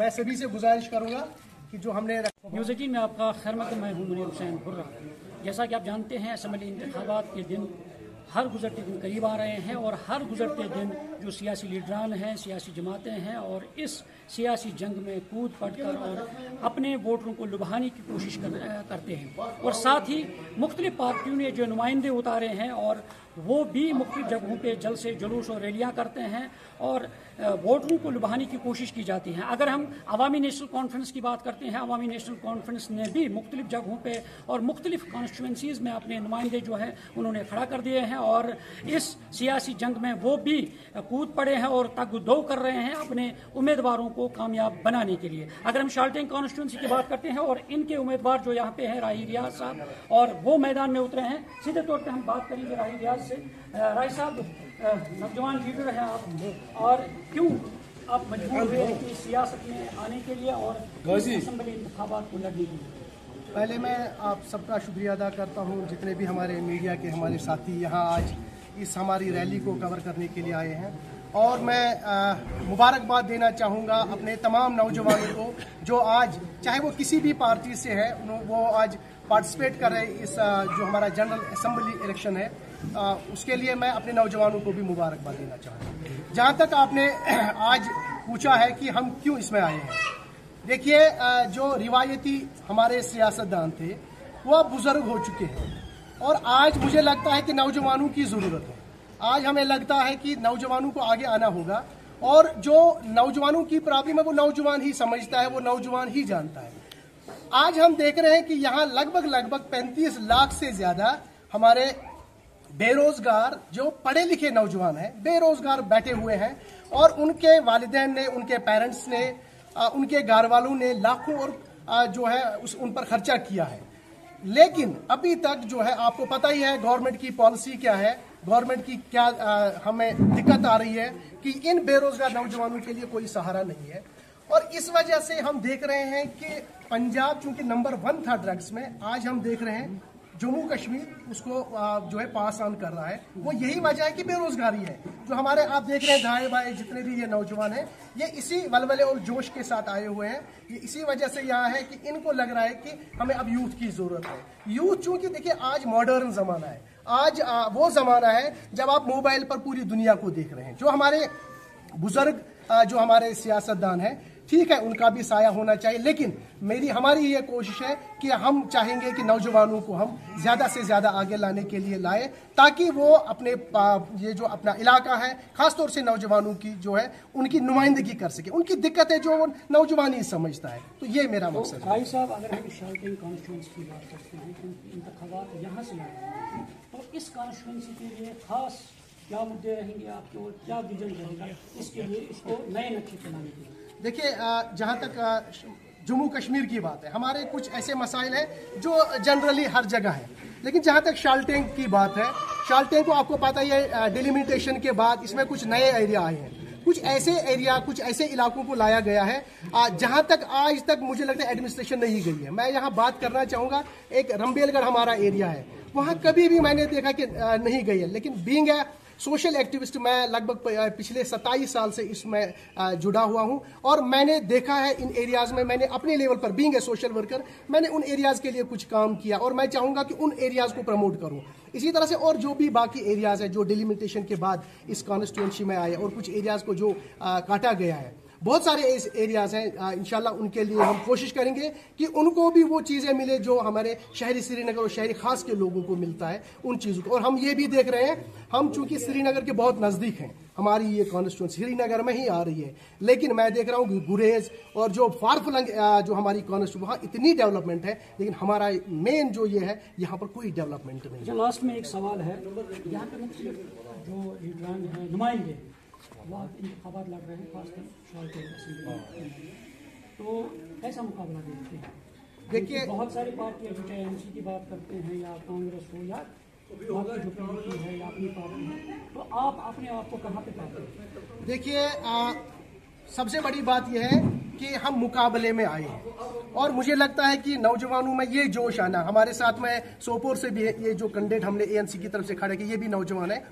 मैं सभी से गुजारिश करूंगा कि जो हमने न्यूज़ 18 में आपका खैर मकदम। मैं हूं मुनीर हुसैन हुर्रा। जैसा कि आप जानते हैं, असम्बली इंतखाबात के दिन हर गुजरते दिन करीब आ रहे हैं और हर गुजरते दिन जो सियासी लीडरान हैं, सियासी जमातें हैं और इस सियासी जंग में कूद पड़कर और अपने वोटरों को लुभाने की कोशिश करते हैं। और साथ ही मुख्तलिफ पार्टियों ने जो नुमाइंदे उतारे हैं और वो भी मुख्तलिफ जगहों पे जल से जुलूस और रैलियाँ करते हैं और वोटरों को लुभाने की कोशिश की जाती है। अगर हम अवामी नेशनल कॉन्फ्रेंस की बात करते हैं, अवामी नेशनल कॉन्फ्रेंस ने भी मुख्तलिफ जगहों पे और मुख्तलिफ कॉन्स्टिट्यूंसीज़ में अपने नुमाइंदे जो हैं उन्होंने खड़ा कर दिए हैं और इस सियासी जंग में वो भी कूद पड़े हैं और तग-दो कर रहे हैं अपने उम्मीदवारों को कामयाब बनाने के लिए। अगर हम शाल्टेन कॉन्स्टिट्यूंसी की बात करते हैं और इनके उम्मीदवार जो यहाँ पे हैं राही रियाज साहब, और वो मैदान में उतरे हैं। सीधे तौर पर हम बात करेंगे राही रियाज से। राय साहब, नौजवान लीडर हैं आप, और क्यों आप मजबूर हुए कि सियासत में आने के लिए और असेंबली इंतखाबात को लड़ने के लिए? पहले मैं आप सबका शुक्रिया अदा करता हूं, जितने भी हमारे मीडिया के हमारे साथी यहाँ आज इस हमारी रैली को कवर करने के लिए आए हैं। और मैं मुबारकबाद देना चाहूँगा अपने तमाम नौजवानों को जो आज चाहे वो किसी भी पार्टी से है, वो आज पार्टिसिपेट कर रहे हैं इस जो हमारा जनरल असेंबली इलेक्शन है, उसके लिए मैं अपने नौजवानों को भी मुबारकबाद देना चाहूँगा। जहाँ तक आपने आज पूछा है कि हम क्यों इसमें आए हैं, देखिए जो रिवायती हमारे सियासतदान थे वो अब बुजुर्ग हो चुके हैं और आज मुझे लगता है कि नौजवानों की ज़रूरत है। आज हमें लगता है कि नौजवानों को आगे आना होगा और जो नौजवानों की प्रॉब्लम है वो नौजवान ही समझता है, वो नौजवान ही जानता है। आज हम देख रहे हैं कि यहाँ लगभग 35 लाख से ज़्यादा हमारे बेरोजगार जो पढ़े लिखे नौजवान हैं बेरोजगार बैठे हुए हैं और उनके वालिदैन ने, उनके पेरेंट्स ने, उनके घर वालों ने लाखों और जो है उन पर खर्चा किया है। लेकिन अभी तक जो है आपको पता ही है गवर्नमेंट की पॉलिसी क्या है, गवर्नमेंट की क्या हमें दिक्कत आ रही है कि इन बेरोजगार नौजवानों के लिए कोई सहारा नहीं है। और इस वजह से हम देख रहे हैं कि पंजाब चूंकि नंबर 1 था ड्रग्स में, आज हम देख रहे हैं जम्मू कश्मीर उसको जो है पास ऑन कर रहा है। वो यही वजह है कि बेरोजगारी है। जो हमारे आप देख रहे हैं दाएं बाएं जितने भी ये नौजवान हैं, ये इसी वलवले और जोश के साथ आए हुए हैं। ये इसी वजह से यहाँ है कि इनको लग रहा है कि हमें अब यूथ की जरूरत है। यूथ चूंकि देखिए आज मॉडर्न जमाना है, आज वो जमाना है जब आप मोबाइल पर पूरी दुनिया को देख रहे हैं। जो हमारे बुजुर्ग जो हमारे सियासतदान हैं, ठीक है उनका भी साया होना चाहिए, लेकिन हमारी ये कोशिश है कि हम चाहेंगे कि नौजवानों को हम ज़्यादा से ज़्यादा आगे लाने के लिए लाए ताकि वो अपने ये जो अपना इलाका है ख़ासतौर से नौजवानों की जो है उनकी नुमाइंदगी कर सके। उनकी दिक्कत है जो वो नौजवान ही समझता है। तो ये मेरा मकसद है। भाई साहब, अगर हम शाल्टेन कॉन्स्टिट्यूंसी की बात करते हैं क्योंकि इंतखाबात यहाँ से लड़ रहे हैं, तो इस कॉन्स्टिट्यूंसी के लिए खास क्या मुद्दे रहेंगे आपके और क्या विजन रहेगा इसके लिए, इसको नए नक्शे चलाने के लिए? देखिए जहाँ तक जम्मू कश्मीर की बात है, हमारे कुछ ऐसे मसाइल हैं जो जनरली हर जगह है, लेकिन जहाँ तक शाल्टेन की बात है, शाल्टेन को आपको पता ही है डिलिमिटेशन के बाद इसमें कुछ नए एरिया आए हैं, कुछ ऐसे एरिया, कुछ ऐसे इलाकों को लाया गया है जहाँ तक आज तक मुझे लगता है एडमिनिस्ट्रेशन नहीं गई है। मैं यहाँ बात करना चाहूँगा, एक रंबेलगढ़ हमारा एरिया है, वहाँ कभी भी मैंने देखा कि नहीं गई है, लेकिन बीइंग है सोशल एक्टिविस्ट मैं लगभग पिछले 27 साल से इसमें जुड़ा हुआ हूं और मैंने देखा है इन एरियाज़ में, मैंने अपने लेवल पर बीइंग ए सोशल वर्कर मैंने उन एरियाज़ के लिए कुछ काम किया और मैं चाहूँगा कि उन एरियाज़ को प्रमोट करूँ। इसी तरह से और जो भी बाकी एरियाज़ हैं जो डिलिमिटेशन के बाद इस कॉन्स्टिट्यूंसी में आए और कुछ एरियाज़ को जो काटा गया है, बहुत सारे एरियाज़ हैं, इंशाल्लाह उनके लिए हम कोशिश करेंगे कि उनको भी वो चीज़ें मिले जो हमारे शहरी श्रीनगर और शहरी खास के लोगों को मिलता है, उन चीज़ों को। और हम ये भी देख रहे हैं, हम चूंकि श्रीनगर के बहुत नज़दीक हैं, हमारी ये कॉन्स्टिट्यूंसी श्रीनगर में ही आ रही है, लेकिन मैं देख रहा हूँ कि गुरेज और जो फारफलंग जो हमारी कॉन्स्टिट्यूंसी वहाँ इतनी डेवलपमेंट है, लेकिन हमारा मेन जो ये है यहाँ पर कोई डेवलपमेंट नहीं है। लास्ट में एक सवाल है, यहाँ पे जो लीडरान हैं, नुमाइंदे वो इंतखाबात लड़ रहे हैं खासकर शाल्टेन असेंबली, तो कैसा मुकाबला देखते हैं? देखिए बहुत सारी पार्टियां जो चाहे एमसी की बात करते हैं या कांग्रेस हो या बाकी जो पार्टी है या अपनी पार्टी है, तो आप अपने आप को कहाँ पे पाते हैं? देखिए सबसे बड़ी बात यह है कि हम मुकाबले में आए हैं और मुझे लगता है कि नौजवानों में ये जोश आना, हमारे साथ में सोपोर से भी ये जो कैंडिडेट हमने एएनसी की तरफ से खड़े किए ये भी नौजवान है,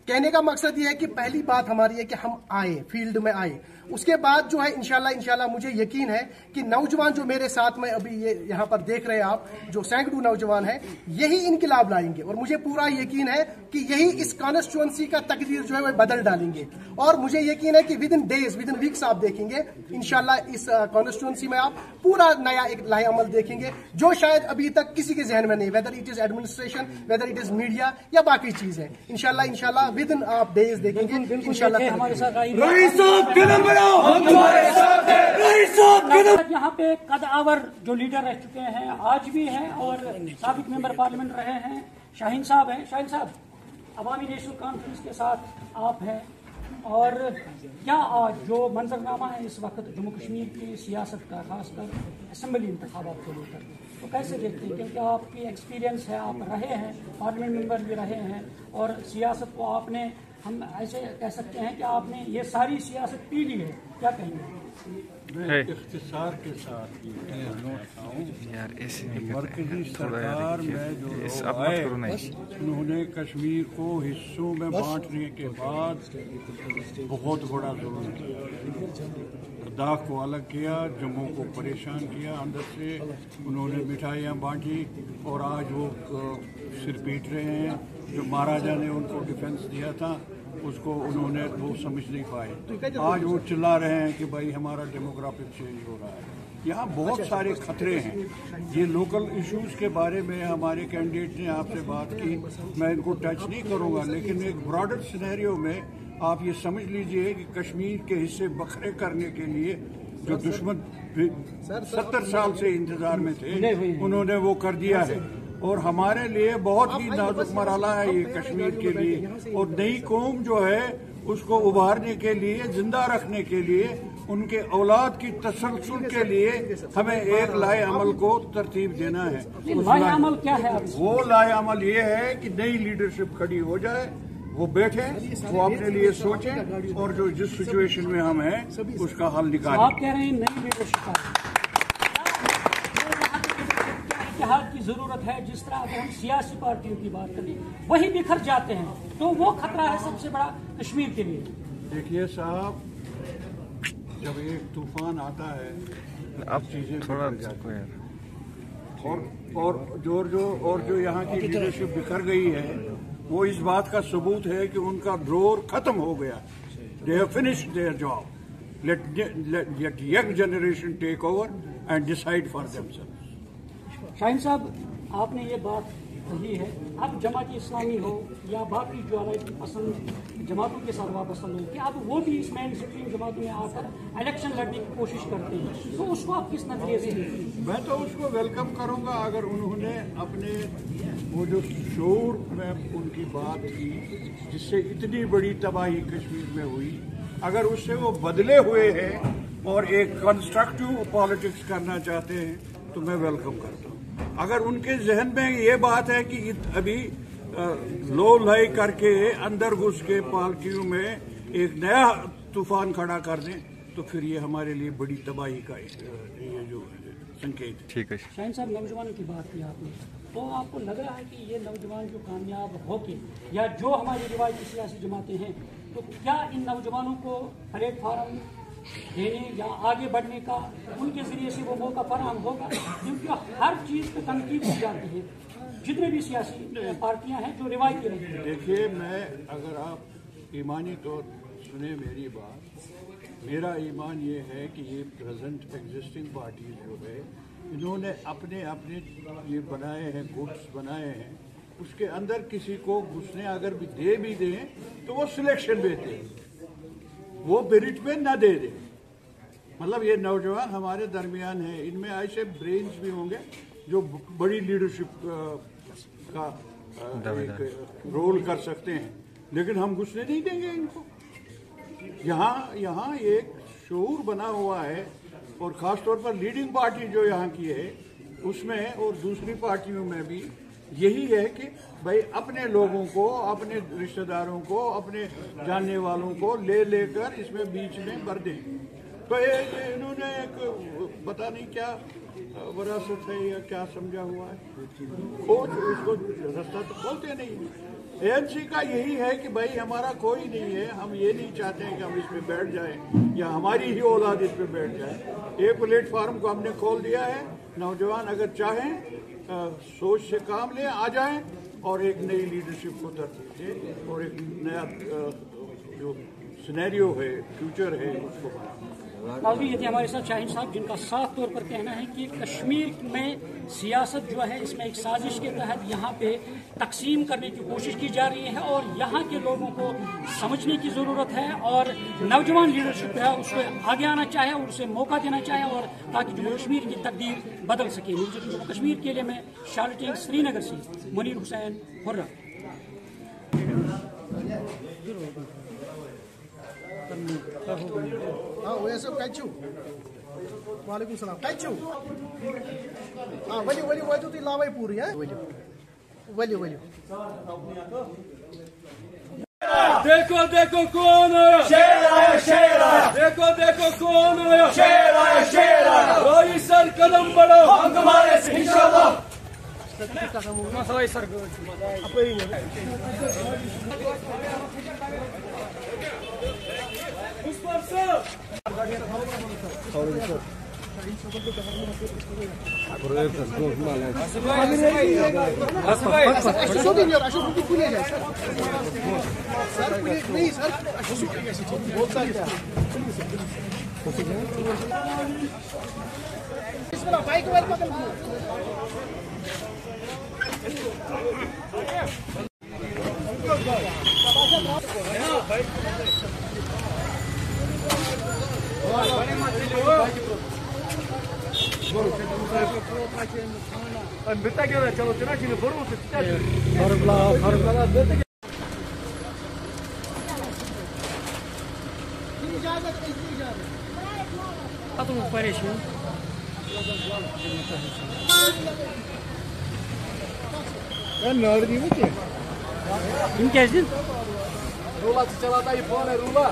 कहने का मकसद ये है कि पहली बात हमारी है कि हम आए, फील्ड में आए। उसके बाद जो है इंशाल्लाह मुझे यकीन है कि नौजवान जो मेरे साथ में अभी ये यहाँ पर देख रहे हैं आप, जो सैकड़ों नौजवान हैं, यही इनकलाब लाएंगे और मुझे पूरा यकीन है कि यही इस कॉन्स्टिट्यूएंसी का तकदीर जो है वह बदल डालेंगे। और मुझे यकीन है कि with in days, with in weeks आप देखेंगे इंशाल्लाह इस कॉन्स्टिट्यूएंसी में आप पूरा नया एक लाहे अमल देखेंगे जो शायद अभी तक किसी के जहन में नहीं, whether it is administration, whether it is media या बाकी चीज है। इंशाल्लाह विद इन आप डेज देखेंगे इंशाल्लाह। हमारे साथ यहाँ पे कदावर जो लीडर रह चुके हैं, आज भी हैं और साबिक मेंबर पार्लियामेंट रहे हैं, शाहीन साहब हैं। शाहीन साहब, अवामी नेशनल कॉन्फ्रेंस के साथ आप हैं और क्या आज जो मंजरनामा है इस वक्त जम्मू कश्मीर की सियासत का, खासकर असम्बली इंतखाबात को लेकर, तो कैसे देखते हैं? क्योंकि आपकी एक्सपीरियंस है, आप रहे हैं, पार्लियामेंट मेंबर भी रहे हैं और सियासत को आपने, हम ऐसे कह सकते हैं कि आपने ये सारी सियासत पी ली है, क्या कहेंगे? मैं इख्तिसार के साथ ये कहना चाहूँ, मरकजी सरकार में जो लोग आए उन्होंने कश्मीर को हिस्सों में बांटने के बाद बहुत बड़ा जुल्म किया। लद्दाख को अलग किया, जम्मू को परेशान किया अंदर से, उन्होंने मिठाइयाँ बांटी और आज वो सिर पीट रहे हैं। जो महाराजा ने उनको डिफेंस दिया था उसको उन्होंने वो समझ नहीं पाए। आज वो चिल्ला रहे हैं कि भाई हमारा डेमोग्राफिक चेंज हो रहा है। यहाँ बहुत सारे खतरे हैं। ये लोकल इश्यूज के बारे में हमारे कैंडिडेट ने आपसे बात की, मैं इनको टच नहीं करूँगा, लेकिन एक ब्रॉडर सिनेरियो में आप ये समझ लीजिए कि कश्मीर के हिस्से बखरे करने के लिए जो दुश्मन 70 साल से इंतजार में थे उन्होंने वो कर दिया है। और हमारे लिए बहुत ही नाजुक मरहला है ये कश्मीर के लिए। और नई कौम जो है उसको उभारने के लिए, जिंदा रखने के लिए, उनके औलाद की तसलसल के लिए हमें एक लाए अमल को तरतीब देना है। लाए अमल क्या है? वो लाए अमल ये है कि नई लीडरशिप खड़ी हो जाए, वो बैठे, वो अपने लिए सोचें और जो जिस सिचुएशन में हम हैं उसका हल निकालें। आप कह रहे हैं नई लीडरशिप इत्तेहाद की जरूरत है। जिस तरह अगर हम सियासी पार्टियों की बात करें वही बिखर जाते हैं, तो वो खतरा है सबसे बड़ा कश्मीर के लिए। देखिए साहब, जब एक तूफान आता है अब चीजें थोड़ा जाती हैं और जो यहाँ की लीडरशिप बिखर गई है वो इस बात का सबूत है कि उनका दौर खत्म हो गया। They have finished their job. Let young generation take over and decide for themselves. Shaheen साहब, आपने ये बात कही है, अब जमात इस्लामी हो या बाकी जो अलाइड पसंद जमातों के साथ वापस हो कि अब वो भी इस मेन स्ट्रीम जमातों में आकर इलेक्शन लड़ने की कोशिश करते हैं, तो उसको आप किस नजरिए से देखते हैं? मैं तो उसको वेलकम करूंगा अगर उन्होंने अपने वो जो शोर में उनकी बात की जिससे इतनी बड़ी तबाही कश्मीर में हुई, अगर उससे वो बदले हुए हैं और एक कंस्ट्रक्टिव पॉलिटिक्स करना चाहते हैं तो मैं वेलकम करता हूँ। अगर उनके जहन में ये बात है कि अभी लो लाई करके अंदर घुस के पार्टियों में एक नया तूफान खड़ा कर दें तो फिर ये हमारे लिए बड़ी तबाही का ये जो संकेत है। ठीक है शाहीन साहब, नौजवानों की बात की आपने, तो आपको लग रहा है कि ये नौजवान जो कामयाब होके या जो हमारी रिवायती सियासी जमातें हैं, तो क्या इन नौजवानों को प्लेटफार्म देने या आगे बढ़ने का उनके जरिए से वो मौका फराहम होगा? क्योंकि हर चीज़ पे तनकीद की जाती है, जितने भी सियासी पार्टियां हैं जो रिवायती रही हैं। देखिए, मैं अगर आप ईमानी तौर सुने मेरी बात, मेरा ईमान ये है कि ये प्रेजेंट एग्जिस्टिंग पार्टीज जो है इन्होंने अपने अपने ये बनाए हैं, गुट्स बनाए हैं, उसके अंदर किसी को घुसने अगर भी दें तो वो सिलेक्शन देते हैं, वो मेरिट पे न दे दे। मतलब ये नौजवान हमारे दरमियान है, इनमें ऐसे ब्रेन्स भी होंगे जो बड़ी लीडरशिप का एक रोल कर सकते हैं, लेकिन हम घुसने नहीं देंगे इनको। यहाँ एक शऊर बना हुआ है और ख़ास तौर पर लीडिंग पार्टी जो यहाँ की है उसमें और दूसरी पार्टियों में भी यही है कि भाई अपने लोगों को, अपने रिश्तेदारों को, अपने जानने वालों को लेकर इसमें बीच में भर दें। तो ये इन्होंने एक पता नहीं क्या विरासत है या क्या समझा हुआ है, खोज उसको रास्ता तो खोलते नहीं है। ANC का यही है कि भाई हमारा कोई नहीं है, हम ये नहीं चाहते हैं कि हम इस पे बैठ जाएं या हमारी ही औलाद इस पे बैठ जाए। एक प्लेटफार्म को हमने खोल दिया है, नौजवान अगर चाहें सोच से काम ले आ जाएं और एक नई लीडरशिप को तरजीह दें और एक नया जो सिनेरियो है, फ्यूचर है, उसको बनाएं। मौलवी ये थे हमारे साथ शाहीन साहब, जिनका साफ तौर पर कहना है कि कश्मीर में सियासत जो है इसमें एक साजिश के तहत यहाँ पे तकसीम करने की कोशिश की जा रही है और यहाँ के लोगों को समझने की ज़रूरत है और नौजवान लीडरशिप है उसको आगे आना चाहे और उसे मौका देना चाहे और ताकि जम्मू कश्मीर की तकदीर बदल सके। जम्मू कश्मीर के लिए मैं शार्टिंग श्रीनगर से मुनीर हुसैन हुर्रा। हाँ वो सब कैचू वालेकुम सलाम कैचू हाँ वलियो वलियो वलियो तो लावाई पूरी है वलियो वलियो वलियो देखो देखो कौन आया, शेर आया, शेर आया, देखो देखो कौन आया, शेर आया, शेर आया, भाई सर कदम बढ़ाओ हम तुम्हारे से इंशाल्लाह। बाइक वाले पकड़ परेशान रूला से चलाता ये फोन है रूला।